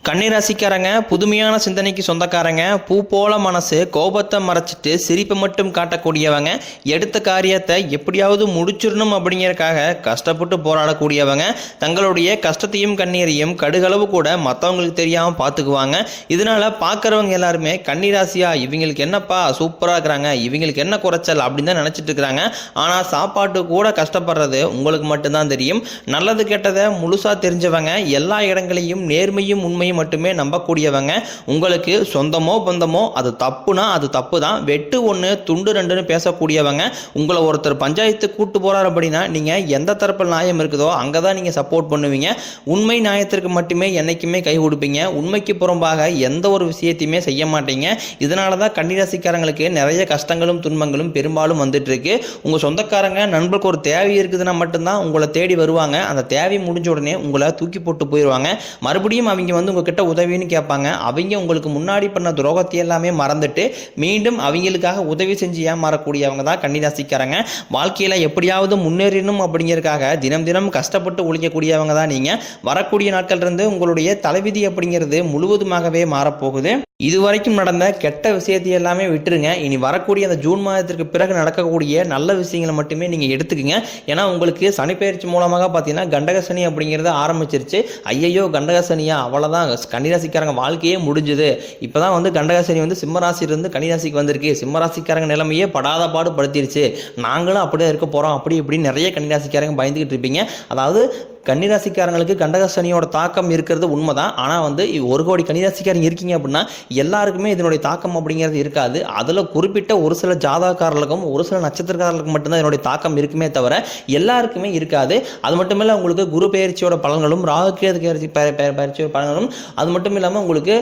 கன்னிராசிக்காரங்க புதுமையான சிந்தனைக்கு சொந்தக்காரங்க, பூ போல மனசு, கோபத்தை மறைச்சிட்டு சிரிப்பை மட்டும் காட்டக்கூடியவங்க, எடுத்த காரியத்தை எப்படியாவது முடிச்சிடணும் அப்படிங்கிறதுக்காக கஷ்டப்பட்டு போராடக்கூடியவங்க, தங்களுடைய கஷ்டத்தையும் கண்ணீரையும் கடுகளவு கூட மற்றவங்களுக்கு தெரியாமல் பார்த்துக்குவாங்க. இதனால பார்க்குறவங்க எல்லாருமே கன்னிராசியா இவங்களுக்கு என்னப்பா சூப்பராக இருக்கிறாங்க, இவங்களுக்கு என்ன குறைச்சல் அப்படின்னு தான் நினச்சிட்டு இருக்கிறாங்க. ஆனால் சாப்பாட்டு கூட கஷ்டப்படுறது உங்களுக்கு மட்டும்தான் தெரியும். நல்லது கெட்டதை முழுசாக தெரிஞ்சவங்க, எல்லா இடங்களையும் நேர்மையும் உண்மையும் மட்டுமே நம்பக்கூடியவங்க, உங்களுக்கு சொந்தமோ பந்தமோ அது தப்புனா அது தப்பு தான், வெட்டு ஒன்று துண்டு ரெண்டுன்னு பேசக்கூடியவங்க, உங்களை ஒருத்தர் பஞ்சாயத்து கூட்டு போறாரு அப்படின்னா நீங்க எந்த தரப்பில் நியாயம் இருக்குதோ அங்கதான் நீங்க சப்போர்ட் பண்ணுவீங்க. உண்மை நியாயத்திற்கு மட்டுமே என்னைக்குமே கை கொடுப்பீங்க. உண்மைக்கு புறம்பாக எந்த ஒரு விஷயத்தையுமே செய்ய மாட்டீங்க. இதனாலதான் கன்னிராசிக்காரங்களுக்கு நிறைய கஷ்டங்களும் துன்பங்களும் பெரும்பாலும் வந்துட்டு இருக்கு. உங்க சொந்தக்காரங்க நண்பருக்கு ஒரு தேவை இருக்குதுன்னா மட்டும்தான் உங்களை தேடி வருவாங்க. அந்த தேவை முடிஞ்ச உடனே உங்களை தூக்கி போட்டு போயிடுவாங்க. மறுபடியும் அவங்க வந்து உங்ககிட்ட உதவின்னு கேட்பாங்க. அவங்க உங்களுக்கு முன்னாடி பண்ண துரோகத்தை எல்லாமே மறந்துட்டு மீண்டும் அவங்களுக்காக உதவி செஞ்சு ஏமாறக்கூடியவங்க தான் கன்னிராசிக்காரங்க. வாழ்க்கையில எப்படியாவது முன்னேறணும் அப்படிங்கிறதுக்காக தினம் தினம் கஷ்டப்பட்டு உழைக்கக்கூடியவங்க தான் நீங்க. வரக்கூடிய நாட்கள் இருந்து உங்களுடைய தலைவிதி அப்படிங்கிறது முழுவதுமாகவே மாறப்போகுது. இதுவரைக்கும் நடந்த கெட்ட விஷயத்தை எல்லாமே விட்டுருங்க. இனி வரக்கூடிய அந்த ஜூன் மாதத்திற்கு பிறகு நடக்கக்கூடிய நல்ல விஷயங்களை மட்டுமே நீங்கள் எடுத்துக்கங்க. ஏன்னா உங்களுக்கு சனிப்பெயர்ச்சி மூலமாக பார்த்தீங்கன்னா கண்டகசனி அப்படிங்கிறது ஆரம்பிச்சிருச்சு. ஐயையோ கண்டகசனியா, அவ்வளோதான் கன்னிராசிக்காரங்க வாழ்க்கையே முடிஞ்சுது. இப்போ தான் வந்து கண்டகசனி வந்து சிம்மராசிலிருந்து கன்னிராசிக்கு வந்திருக்கு. சிம்மராசிக்காரங்க நிலைமையே படாத பாடு படுத்திருச்சு, நாங்களும் அப்படியே இருக்க போகிறோம் அப்படி இப்படின்னு நிறைய கன்னிராசிக்காரங்க பயந்துக்கிட்டு இருப்பீங்க. அதாவது கன்னிராசிக்காரங்களுக்கு கண்டகசனியோட தாக்கம் இருக்கிறது உண்மைதான். ஆனால் வந்து 1 கோடி கன்னிராசிக்காரங்க இருக்கீங்க அப்படின்னா எல்லாருக்குமே இதனுடைய தாக்கம் அப்படிங்கிறது இருக்காது. அதில் குறிப்பிட்ட ஒரு சில ஜாதகக்காரர்களுக்கும் ஒரு சில நட்சத்திரக்காரர்களுக்கும் மட்டும்தான் இதனுடைய தாக்கம் இருக்குமே தவிர எல்லாருக்குமே இருக்காது. அது மட்டும் இல்லை, உங்களுக்கு குரு பெயர்ச்சியோட பலன்களும் ராகு கேது பயிற்சியோட பலன்களும், அது மட்டும் இல்லாமல் உங்களுக்கு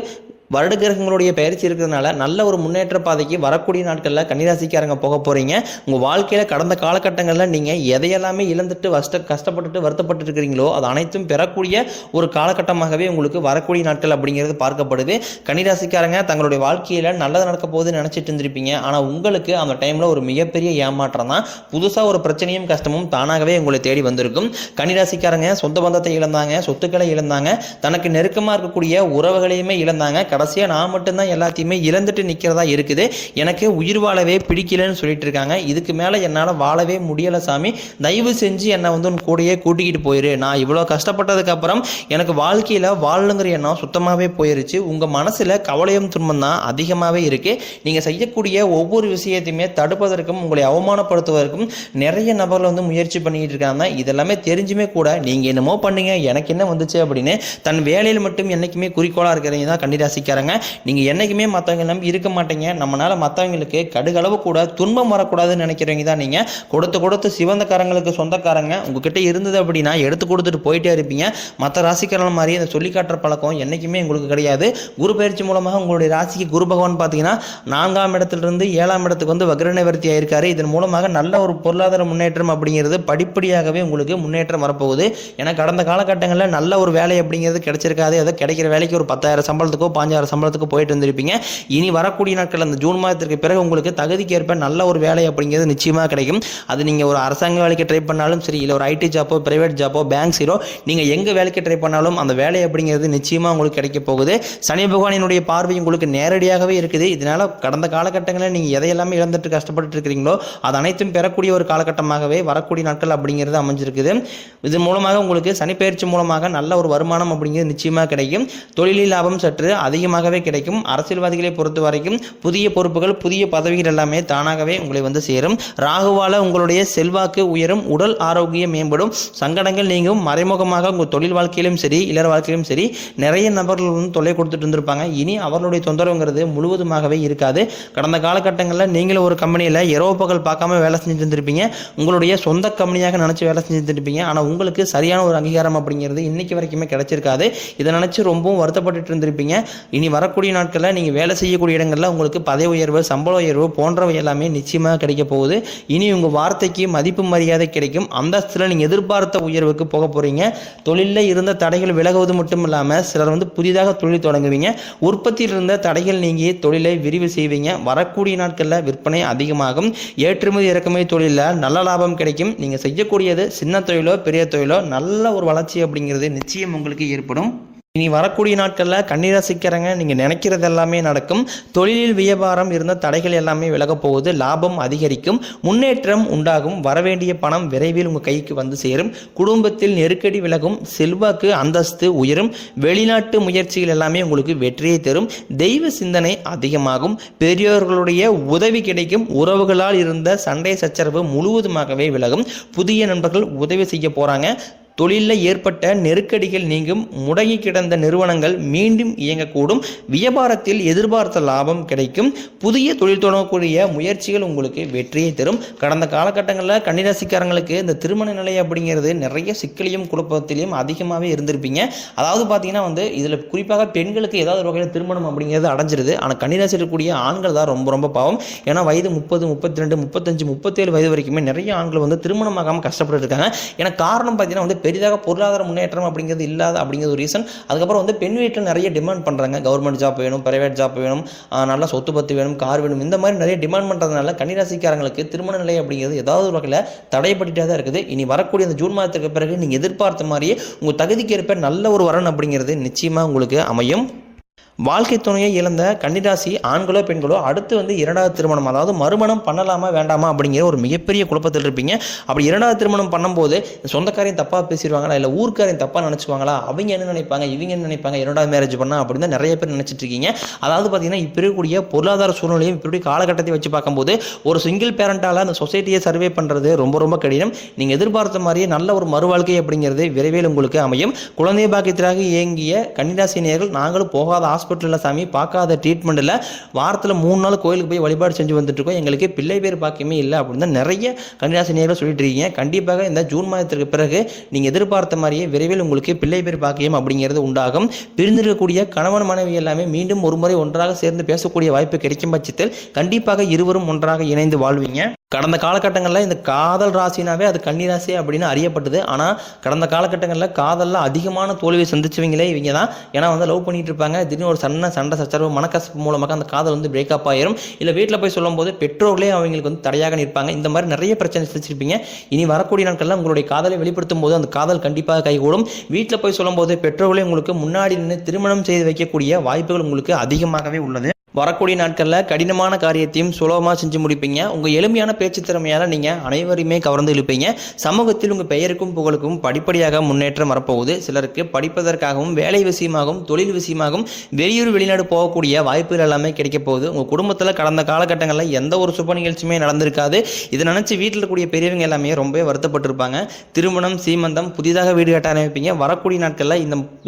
வருட கிரகங்களுடைய பயிற்சி இருக்கிறதுனால நல்ல ஒரு முன்னேற்ற பாதைக்கு வரக்கூடிய நாட்களில் கன்னிராசிக்காரங்க போக போகிறீங்க. உங்கள் வாழ்க்கையில் கடந்த காலகட்டங்களில் நீங்கள் எதையெல்லாமே இழந்துட்டு கஷ்டப்பட்டுட்டு வருத்தப்பட்டு இருக்கிறீங்களோ அது அனைத்தும் பெறக்கூடிய ஒரு காலகட்டமாகவே உங்களுக்கு வரக்கூடிய நாட்கள் அப்படிங்கிறது பார்க்கப்படுது. கன்னிராசிக்காரங்க தங்களுடைய வாழ்க்கையில் நல்லது நடக்க போகுதுன்னு நினச்சிட்டு இருந்திருப்பீங்க. ஆனால் உங்களுக்கு அந்த டைமில் ஒரு மிகப்பெரிய ஏமாற்றம் தான். புதுசாக ஒரு பிரச்சனையும் கஷ்டமும் தானாகவே உங்களை தேடி வந்திருக்கும். கன்னிராசிக்காரங்க சொந்த பந்தத்தை இழந்தாங்க, சொத்துக்களை இழந்தாங்க, தனக்கு நெருக்கமாக இருக்கக்கூடிய உறவுகளையுமே இழந்தாங்க. கடைசியாக நான் மட்டும்தான் எல்லாத்தையுமே இழந்துட்டு நிற்கிறதா இருக்குது, எனக்கு உயிர் வாழவே பிடிக்கலன்னு சொல்லிட்டு இருக்காங்க. இதுக்கு மேலே என்னால் வாழவே முடியலை சாமி, தயவு செஞ்சு என்னை வந்து உன் கூடையே கூட்டிக்கிட்டு போயிரு. நான் இவ்வளோ கஷ்டப்பட்டதுக்கு அப்புறம் எனக்கு வாழ்க்கையில் வாழணுங்கிற எண்ணம் சுத்தமாகவே போயிருச்சு. உங்கள் மனசில் கவலையும் துன்பம் தான் அதிகமாகவே இருக்குது. நீங்கள் செய்யக்கூடிய ஒவ்வொரு விஷயத்தையுமே தடுப்பதற்கும் உங்களை அவமானப்படுத்துவதற்கும் நிறைய நபர்கள் வந்து முயற்சி பண்ணிக்கிட்டு இருக்காங்க. இதெல்லாமே தெரிஞ்சுமே கூட நீங்கள் என்னமோ பண்ணுங்க எனக்கு என்ன வந்துச்சு அப்படின்னு தன் வேலையில் மட்டும் என்றைக்குமே குறிக்கோளாக இருக்கிறவங்க தான் கன்னிராசிக்காரங்க. நீங்க என்னைக்குமே மற்றவங்க நம்பி இருக்க மாட்டீங்க. நம்மளால மற்றவங்களுக்கு கடுகளவு கூட துன்பம் வரக்கூடாதுன்னு நினைக்கிறவங்க தான் நீங்க. கொடுத்து சிவந்தக்காரங்களுக்கு சொந்தக்காரங்க உங்ககிட்ட இருந்தது அப்படின்னா எடுத்து கொடுத்துட்டு போயிட்டே இருப்பீங்க. மற்ற ராசிக்காரங்க மாதிரி இந்த சொல்லி காட்டுற பழக்கம் என்னைக்குமே உங்களுக்கு கிடையாது. குரு பயிற்சி மூலமாக உங்களுடைய ராசிக்கு குரு பகவான் பார்த்தீங்கன்னா 4ஆம் இடத்திலிருந்து 7ஆம் இடத்துக்கு வந்து வக்ர நிவர்த்தி ஆயிருக்காரு. இதன் மூலமாக நல்ல ஒரு பொருளாதார முன்னேற்றம் அப்படிங்கிறது படிப்படியாகவே உங்களுக்கு முன்னேற்றம் வரப்போகுது. ஏன்னா கடந்த காலகட்டங்களில் நல்ல ஒரு வேலை அப்படிங்கிறது கிடைச்சிருக்காது. அதை கிடைக்கிற வேலைக்கு ஒரு 10,000 சம்பளத்துக்கோ 5,000 சம்பளத்துக்கு போயிட்டு இருந்திருப்பீங்க. இனி வரக்கூடிய நாட்கள் அந்த ஜூன் மாதத்திற்கு பிறகு உங்களுக்கு தகுதிக்கு ஏற்ப நல்ல ஒரு வேலை அப்படிங்கிறது நிச்சயமாக கிடைக்கும். அது நீங்கள் ஒரு அரசாங்க வேலைக்கு ட்ரை பண்ணாலும் சரி, இல்லை ஒரு ஐடி ஜாப்போ பிரைவேட் ஜாப்போ பேங்க் சீரோ நீங்கள் எங்கே வேலைக்கு ட்ரை பண்ணாலும் அந்த வேலை அப்படிங்கிறது நிச்சயமாக உங்களுக்கு கிடைக்க போகுது. சனி பகவானினுடைய பார்வை உங்களுக்கு நேரடியாகவே இருக்குது. இதனால கடந்த காலகட்டங்களில் நீங்கள் எதையெல்லாமே இழந்துட்டு கஷ்டப்பட்டு இருக்கிறீங்களோ அது அனைத்தும் பெறக்கூடிய ஒரு காலகட்டமாகவே வரக்கூடிய நாட்கள் அப்படிங்கிறது அமைஞ்சிருக்குது. இதன் மூலமாக உங்களுக்கு சனிப்பெயர்ச்சி மூலமாக நல்ல ஒரு வருமானம் அப்படிங்கிறது நிச்சயமாக கிடைக்கும். தொழிலில் லாபம் சற்று அதிகமாகவே கிடைக்கும். அரசியல்வாதிகளை பொறுத்த வரைக்கும் புதிய பொறுப்புகள் புதிய பதவிகள் எல்லாமே தானாகவே உங்களை வந்து சேரும். ராகுவால உங்களுடைய செல்வாக்கு உயரும், உடல் ஆரோக்கியம் மேம்படும், சங்கடங்கள் நீங்கும். மறைமுகமாக உங்கள் தொழில் வாழ்க்கையிலும் சரி இல்லற வாழ்க்கையிலும் சரி நிறைய நபர்கள் வந்து தொல்லை கொடுத்துட்டு இருந்திருப்பாங்க. இனி அவர்களுடைய தொந்தரவுங்கிறது முழுவதுமாகவே இருக்காது. கடந்த காலகட்டங்களில் நீங்களும் ஒரு கம்பெனியில் இரவு பகல் பார்க்காம வேலை செஞ்சுட்டு இருந்திருப்பீங்க. உங்களுடைய சொந்த கம்பெனியாக நினச்சி வேலை செஞ்சுட்டு இருப்பீங்க. ஆனால் உங்களுக்கு சரியான ஒரு அங்கீகாரம் அப்படிங்கிறது இன்னைக்கு வரைக்குமே கிடைச்சிருக்காது. இதை நினச்சி ரொம்பவும் வருத்தப்பட்டு இருந்திருப்பீங்க. இனி வரக்கூடிய நாட்களில் நீங்கள் வேலை செய்யக்கூடிய இடங்களில் உங்களுக்கு பதவி உயர்வு சம்பள உயர்வு போன்றவை எல்லாமே நிச்சயமாக கிடைக்க போகுது. இனி உங்கள் வார்த்தைக்கு மதிப்பு மரியாதை கிடைக்கும். அந்தஸ்தில் நீங்கள் எதிர்பார்த்த உயர்வுக்கு போக போகிறீங்க. தொழிலில் இருந்த தடைகள் விலகுவது மட்டும் இல்லாமல் சிலர் வந்து புதிதாக தொழில் தொடங்குவீங்க. உற்பத்தியில் இருந்த தடைகள் நீங்கி தொழிலை விரிவு செய்வீங்க. வரக்கூடிய நாட்களில் விற்பனை அதிகமாகும். ஏற்றுமதி இறக்குமதி தொழிலில் நல்ல லாபம் கிடைக்கும். நீங்கள் செய்யக்கூடியது சின்ன தொழிலோ பெரிய தொழிலோ நல்ல ஒரு வளர்ச்சி அப்படிங்கிறது நிச்சயம் உங்களுக்கு ஏற்படும். இனி வரக்கூடிய நாட்களில் கன்னிராசிக்காரங்க நீங்கள் நினைக்கிறது எல்லாமே நடக்கும். தொழிலில் வியாபாரம் இருந்த தடைகள் எல்லாமே விலகப் போகுது. லாபம் அதிகரிக்கும், முன்னேற்றம் உண்டாகும், வரவேண்டிய பணம் விரைவில் உங்கள் கைக்கு வந்து சேரும். குடும்பத்தில் நெருக்கடி விலகும், செல்வாக்கு அந்தஸ்து உயரும். வெளிநாட்டு முயற்சிகள் எல்லாமே உங்களுக்கு வெற்றியை தரும். தெய்வ சிந்தனை அதிகமாகும், பெரியோர்களுடைய உதவி கிடைக்கும். உறவுகளால் இருந்த சண்டை சச்சரவு முழுவதுமாகவே விலகும். புதிய நண்பர்கள் உதவி செய்ய போகிறாங்க. தொழிலில் ஏற்பட்ட நெருக்கடிகள் நீங்கும், முடங்கி கிடந்த நிறுவனங்கள் மீண்டும் இயங்கக்கூடும். வியாபாரத்தில் எதிர்பார்த்த லாபம் கிடைக்கும். புதிய தொழில் தொடங்கக்கூடிய முயற்சிகள் உங்களுக்கு வெற்றியை தரும். கடந்த காலகட்டங்களில் கன்னிராசிக்காரங்களுக்கு இந்த திருமண நிலை அப்படிங்கிறது நிறைய சிக்கலையும் குழப்பத்திலையும் அதிகமாகவே இருந்திருப்பீங்க. அதாவது பார்த்தீங்கன்னா இதில் குறிப்பாக பெண்களுக்கு ஏதாவது ஒரு வகையில் திருமணம் அப்படிங்கிறது அடைஞ்சிருது. ஆனால் கன்னிராசி இருக்கக்கூடிய ஆண்கள் தான் ரொம்ப ரொம்ப பாவம். ஏன்னா வயது 30, 32, 35, 37 வயது வரைக்குமே நிறைய ஆண்கள் திருமணமாகாமல் கஷ்டப்பட்டு இருக்காங்க. ஏன்னா காரணம் பார்த்தீங்கன்னா பெரிதாக பொருளாதார முன்னேற்றம் அப்படிங்கிறது இல்லாத அப்படிங்கிறது ஒரு ரீசன். அதுக்கப்புறம் பெண் வீட்டில் நிறைய டிமாண்ட் பண்ணுறாங்க. கவர்மெண்ட் ஜாப் வேணும், பிரைவேட் ஜாப் வேணும், நல்ல சொத்து பத்து வேணும், கார் வேணும், இந்த மாதிரி நிறைய டிமாண்ட் பண்ணுறதுனால கன்னிராசிக்காரங்களுக்கு திருமண நிலை அப்படிங்கிறது ஏதாவது ஒரு வகையில் தடைப்பட்டுட்டே தான் இருக்குது. இனி வரக்கூடிய அந்த ஜூன் மாதத்துக்கு பிறகு நீங்கள் எதிர்பார்த்த மாதிரியே உங்கள் தகுதிக்கு ஏற்ப நல்ல ஒரு வரன் அப்படிங்கிறது நிச்சயமாக உங்களுக்கு அமையும். வாழ்க்கை துணையை இழந்த கன்னிராசி ஆண்களோ பெண்களோ அடுத்து இரண்டாவது திருமணம், அதாவது மறுமணம் பண்ணலாமா வேண்டாமா அப்படிங்கிற ஒரு மிகப்பெரிய குழப்பத்தில் இருப்பீங்க. அப்படி இரண்டாவது திருமணம் பண்ணும்போது சொந்தக்காரையும் தப்பாக பேசிடுவாங்களா, இல்லை ஊர்க்காரையும் தப்பாக நினச்சிக்குவாங்களா, அவங்க என்ன நினைப்பாங்க, இவங்க என்ன நினைப்பாங்க, இரண்டாவது மேரேஜ் பண்ணால் அப்படின்னு தான் நிறைய பேர் நினச்சிட்டு இருக்கீங்க. அதாவது பார்த்தீங்கன்னா இப்போ இருக்கக்கூடிய பொருளாதார சூழ்நிலையும் இப்படி காலகட்டத்தை வச்சு பார்க்கும்போது ஒரு சிங்கிள் பேரண்டால் அந்த சொசைட்டியை சர்வே பண்ணுறது ரொம்ப ரொம்ப கடினம். நீங்கள் எதிர்பார்த்த மாதிரியே நல்ல ஒரு மறுவாழ்க்கை அப்படிங்கிறது விரைவில் உங்களுக்கு அமையும். குழந்தை பாக்கியத்திற்காக இயங்கிய கன்னிராசினியர்கள் நாங்களும் போகாத ஹாஸ்பிட்டலில் சாமி, பார்க்காத ட்ரீட்மெண்ட்டில் வாரத்தில் 3 நாள் கோயிலுக்கு போய் வழிபாடு செஞ்சு வந்துட்டுருக்கோம், எங்களுக்கு பிள்ளை பேர் பாக்கியமே இல்லை அப்படின்னு தான் நிறைய கன்னிராசினியர்கள் சொல்லிட்டு இருக்கீங்க. கண்டிப்பாக இந்த ஜூன் மாதத்திற்கு பிறகு நீங்கள் எதிர்பார்த்த மாதிரியே விரைவில் உங்களுக்கு பிள்ளை பேர் பாக்கியம் அப்படிங்கிறது உண்டாகும். பிரிந்திருக்கக்கூடிய கணவன் மனைவி எல்லாமே மீண்டும் ஒரு முறை ஒன்றாக சேர்ந்து பேசக்கூடிய வாய்ப்பு கிடைக்கும் பட்சத்தில் கண்டிப்பாக இருவரும் ஒன்றாக இணைந்து வாழ்வீங்க. கடந்த காலகட்டங்களில் இந்த காதல் ராசினாவே அது கன்னிராசி அப்படின்னு அறியப்பட்டது. ஆனால் கடந்த காலகட்டங்களில் காதலில் அதிகமான தோல்வியை சந்திச்சவங்களே இவங்க தான். ஏன்னா லவ் பண்ணிட்டு இருப்பாங்க, திடீர்னு ஒரு சண்டை சச்சரவு மனக்கசப்பு மூலமாக அந்த காதல் பிரேக்கப் ஆயிரும். இல்லை வீட்டில் போய் சொல்லும்போது பெற்றோர்களே அவங்களுக்கு தடையாக நிற்பாங்க. இந்த மாதிரி நிறைய பிரச்சனை சந்திச்சிருப்பீங்க. இனி வரக்கூடிய நாட்களில் உங்களுடைய காதலை வெளிப்படுத்தும் போது அந்த காதல் கண்டிப்பாக கைகூடும். வீட்டில் போய் சொல்லும்போது பெற்றோர்களே உங்களுக்கு முன்னாடி நின்று திருமணம் செய்து வைக்கக்கூடிய வாய்ப்புகள் உங்களுக்கு அதிகமாகவே உள்ளது. வரக்கூடிய நாட்களில் கடினமான காரியத்தையும் சுலபமாக செஞ்சு முடிப்பீங்க. உங்கள் எளிமையான பேச்சு திறமையால் நீங்கள் அனைவரையுமே கவர்ந்து இழுப்பீங்க. சமூகத்தில் உங்கள் பெயருக்கும் புகழுக்கும் படிப்படியாக முன்னேற்றம் வரப்போகுது. சிலருக்கு படிப்பதற்காகவும் வேலை விஷயமாகவும் தொழில் விஷயமாகவும் வெளியூர் வெளிநாடு போகக்கூடிய வாய்ப்புகள் எல்லாமே கிடைக்க போகுது. உங்கள் குடும்பத்தில் கடந்த காலகட்டங்களில் எந்த ஒரு சுப நிகழ்ச்சியுமே நடந்திருக்காது. இதை நினச்சி வீட்டில் இருக்கக்கூடிய பெரியவங்க எல்லாமே ரொம்ப வருத்தப்பட்டிருப்பாங்க. திருமணம், சீமந்தம், புதிதாக வீடு கட்ட ஆரம்பிப்பீங்க. வரக்கூடிய நாட்களில்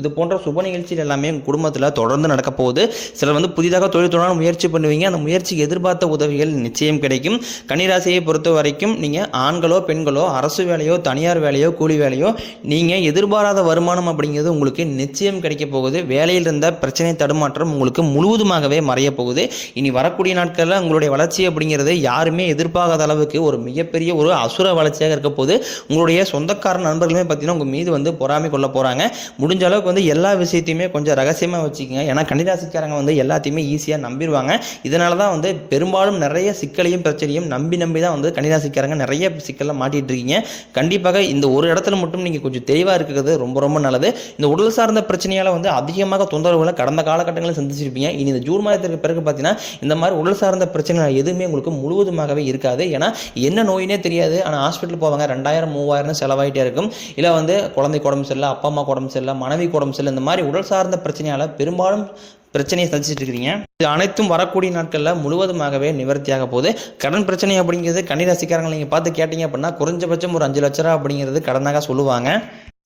இது போன்ற சுப நிகழ்ச்சிகள் எல்லாமே உங்கள் குடும்பத்தில் தொடர்ந்து நடக்க போகுது. சிலர் புதிதாக தொழில் முயற்சி பண்ணுவீங்க. அந்த முயற்சிக்கு எதிர்பார்த்த உதவிகள் நிச்சயம் கிடைக்கும். கன்னிராசியை பொறுத்த வரைக்கும் நீங்கள் ஆண்களோ பெண்களோ அரசு வேலையோ தனியார் வேலையோ கூலி வேலையோ நீங்கள் எதிர்பாராத வருமானம் அப்படிங்கிறது உங்களுக்கு நிச்சயம் கிடைக்க போகுது. வேலையில் இருந்த பிரச்சனை தடுமாற்றம் உங்களுக்கு முழுவதுமாகவே மறைய போகுது. இனி வரக்கூடிய நாட்களில் உங்களுடைய வளர்ச்சி அப்படிங்கிறது யாருமே எதிர்பார்க்காத அளவுக்கு ஒரு மிகப்பெரிய ஒரு அசுர வளர்ச்சியாக இருக்க போது. உங்களுடைய சொந்தக்கார நண்பர்களுமே பார்த்தீங்கன்னா உங்கள் மீது பொறாமை கொள்ள போகிறாங்க. முடிஞ்ச அளவுக்கு எல்லா விஷயத்தையுமே கொஞ்சம் ரகசியமாக வச்சுக்கோங்க. ஏன்னா கன்னிராசிக்காரங்க எல்லாத்தையுமே ஈஸியாக நம்பிடுவாங்க. இதனால தான் பெரும்பாலும் நிறைய சிக்கலையும் பிரச்சனையும் நம்பி தான் கன்னிராசிக்காரங்க நிறைய சிக்கலில் மாட்டிட்டு இருக்கீங்க. கண்டிப்பாக இந்த ஒரு இடத்துல மட்டும் நீங்கள் கொஞ்சம் தெளிவாக இருக்கிறது ரொம்ப ரொம்ப நல்லது. இந்த உடல் சார்ந்த பிரச்சனையால் அதிகமாக தொந்தரவுகளை கடந்த காலகட்டங்களில் சந்திச்சிருப்பீங்க. இனி இந்த ஜூன் மாதத்திற்கு பிறகு பார்த்தீங்கன்னா இந்த மாதிரி உடல் சார்ந்த பிரச்சனை எதுவுமே உங்களுக்கு முழுவதுமாகவே இருக்காது. ஏன்னா என்ன நோயினே தெரியாது. ஆனால் ஹாஸ்பிட்டல் போவாங்க, 2000 3000 செலவாயிட்டே இருக்கும். இல்லை குழந்தைக்கு உடம்பு சரியில்லை, அப்பா அம்மா உடம்பு சரியில்லை, மனைவி உடம்பு சரியில்லை, இந்த மாதிரி உடல் சார்ந்த பிரச்சனையால் பெரும்பாலும் பிரச்சனையை சந்திச்சுட்டு இருக்கிறீங்க. இது அனைத்தும் வரக்கூடிய நாட்களில் முழுவதுமாகவே நிவர்த்தியாக போகுது. கடன் பிரச்சனை அப்படிங்கிறது கன்னிராசிக்காரங்களை நீங்கள் பார்த்து கேட்டீங்க அப்படின்னா குறைஞ்சபட்சம் ஒரு 5 லட்ச ரூபா அப்படிங்கிறது கடனாக சொல்லுவாங்க.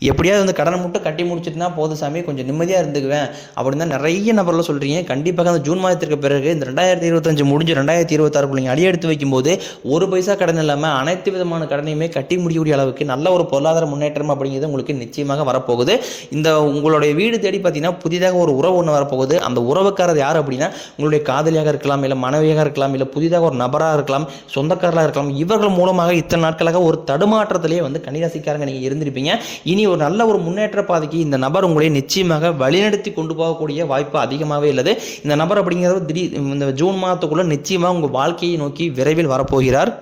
எப்படியாவது கடனை மட்டும் கட்டி முடிச்சுட்டுனா போதும் சாமி, கொஞ்சம் நிம்மதியாக இருந்துக்குவேன் அப்படின்னு தான் நிறைய நபரில் சொல்கிறீங்க. கண்டிப்பாக அந்த ஜூன் மாதத்திற்கு பிறகு இந்த 2025 முடிஞ்சு 2026 நீங்கள் அடியெடுத்து வைக்கும்போது ஒரு பைசா கடன் இல்லாமல் அனைத்து விதமான கடனையுமே கட்டி முடியக்கூடிய அளவுக்கு நல்ல ஒரு பொருளாதார முன்னேற்றம் அப்படிங்கிறது உங்களுக்கு நிச்சயமாக வரப்போகுது. இந்த உங்களுடைய வீடு தேடி பார்த்தீங்கன்னா புதிதாக ஒரு உறவு ஒன்று வரப்போகுது. அந்த உறவுக்காரர் யார் அப்படின்னா உங்களுடைய காதலியாக இருக்கலாம், இல்லை மனைவியாக இருக்கலாம், இல்லை புதிதாக ஒரு நபராக இருக்கலாம், சொந்தக்காரராக இருக்கலாம். இவர்கள் மூலமாக இத்தனை நாட்களாக ஒரு தடுமாற்றத்திலே கன்னிராசிக்காரங்க நீங்கள் இருந்திருப்பீங்க. இனி ஒரு நல்ல ஒரு முன்னேற்ற பாதைக்கு இந்த நபர் உங்களை நிச்சயமாக வழிநடத்தி கொண்டு போகக்கூடிய வாய்ப்பு அதிகமாகவே உள்ளது. இந்த நபர் அப்படிங்கிறது இந்த ஜூன் மாதத்துக்குள்ள நிச்சயமாக உங்கள் வாழ்க்கையை நோக்கி விரைவில் வரப்போகிறார்.